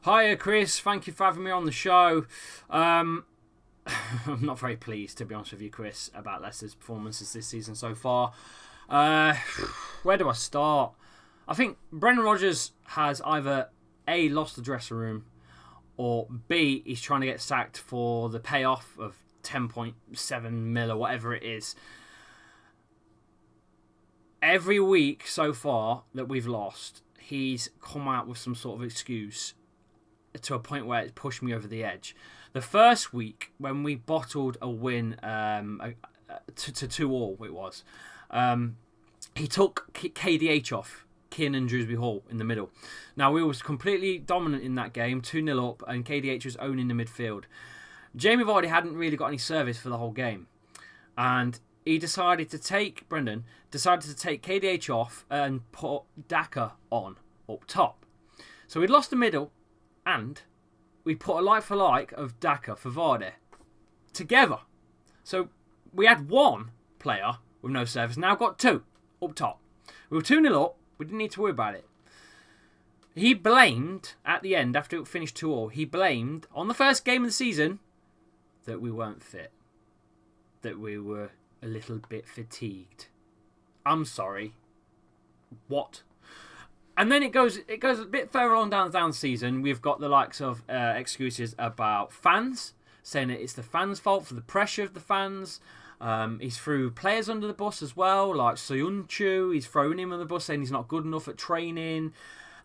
Hiya, Chris. Thank you for having me on the show. I'm not very pleased, to be honest with you, Chris, about Leicester's performances this season so far. Where do I start? I think Brendan Rodgers has either A, lost the dressing room, or B, he's trying to get sacked for the payoff of 10.7 mil or whatever it is. Every week so far that we've lost, he's come out with some sort of excuse to a point where it's pushed me over the edge. The first week, when we bottled a win to 2-2, it was, he took KDH off, Kiernan Dewsbury Hall, in the middle. Now, we was completely dominant in that game, 2-0 up, and KDH was owning the midfield. Jamie Vardy hadn't really got any service for the whole game. And he Brendan decided to take KDH off and put Daka on up top. So we'd lost the middle, and we put a like for like of Daka for Vardy together. So we had one player with no service, now got two up top. We were 2-0 up, we didn't need to worry about it. He blamed, at the end, after it finished 2-2, he blamed, on the first game of the season, that we weren't fit. That we were a little bit fatigued. I'm sorry. What? And then it goes a bit further on down the season. We've got the likes of excuses about fans, saying that it's the fans' fault for the pressure of the fans. He's threw players under the bus as well, like Soyuncu. He's thrown him on the bus, saying he's not good enough at training.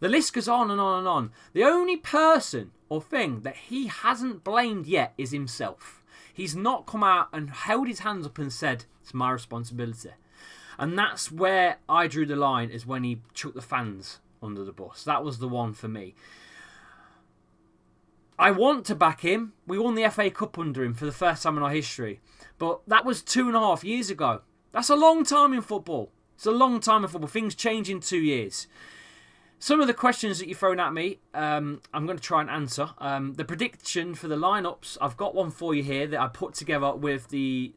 The list goes on and on and on. The only person or thing that he hasn't blamed yet is himself. He's not come out and held his hands up and said, it's my responsibility. And that's where I drew the line, is when he chucked the fans under the bus. That was the one for me. I want to back him. We won the FA Cup under him for the first time in our history. But that was 2.5 years ago. That's a long time in football. It's a long time in football. Things change in 2 years. Some of the questions that you've thrown at me, I'm going to try and answer. The prediction for the lineups, I've got one for you here that I put together with the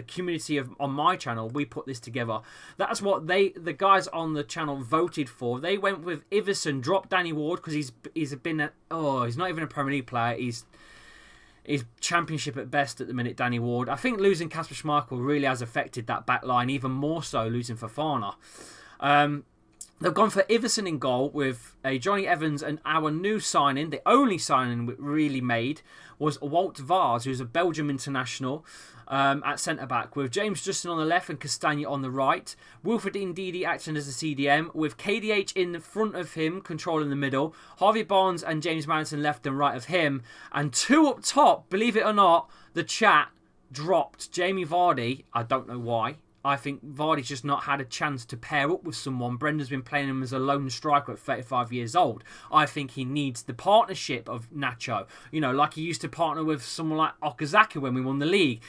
community on my channel. We put this together. That's what the guys on the channel voted for. They went with Iverson, dropped Danny Ward because he's not even a Premier League player. He's Championship at best at the minute, Danny Ward. I think losing Kasper Schmeichel really has affected that back line, even more so losing Fofana. They've gone for Iverson in goal with a Johnny Evans, and our new signing, the only signing we really made, was Wout Vaars, who's a Belgium international, at centre-back, with James Justin on the left and Castagne on the right. Wilfred Ndidi acting as a CDM, with KDH in front of him, controlling the middle. Harvey Barnes and James Madison left and right of him. And two up top, believe it or not, the chat dropped Jamie Vardy. I don't know why. I think Vardy's just not had a chance to pair up with someone. Brendan's been playing him as a lone striker at 35 years old. I think he needs the partnership of Nacho. You know, like he used to partner with someone like Okazaki when we won the league.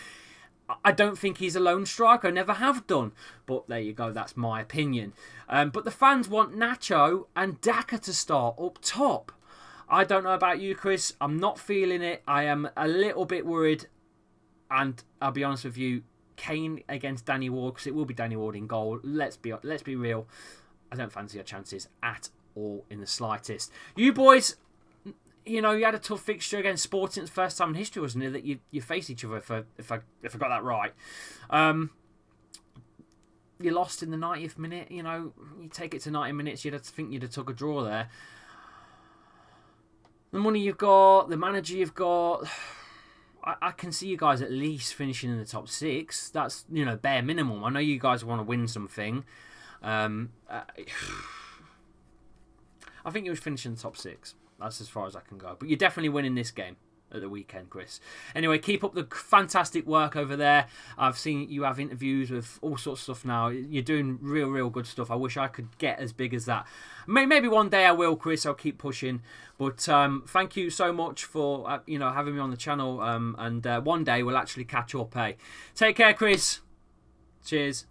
I don't think he's a lone striker. I never have done. But there you go. That's my opinion. But the fans want Nacho and Daka to start up top. I don't know about you, Chris. I'm not feeling it. I am a little bit worried. And I'll be honest with you, Kane against Danny Ward, because it will be Danny Ward in goal. Let's be real. I don't fancy our chances at all in the slightest. You boys, you know, you had a tough fixture against Sporting. It's the first time in history, wasn't it, that you faced each other, if I got that right. You lost in the 90th minute. You know, you take it to 90 minutes, you'd have to think you'd have took a draw there. The money you've got, the manager you've got, I can see you guys at least finishing in the top 6. That's, you know, bare minimum. I know you guys want to win something. I think you would finish in the top 6. That's as far as I can go. But you're definitely winning this game at the weekend, Chris. Anyway, keep up the fantastic work over there. I've seen you have interviews with all sorts of stuff now. You're doing real good stuff. I wish I could get as big as that. Maybe one day I will, Chris. I'll keep pushing. But thank you so much for having me on the channel. And one day we'll actually catch up. Hey, take care, Chris. Cheers.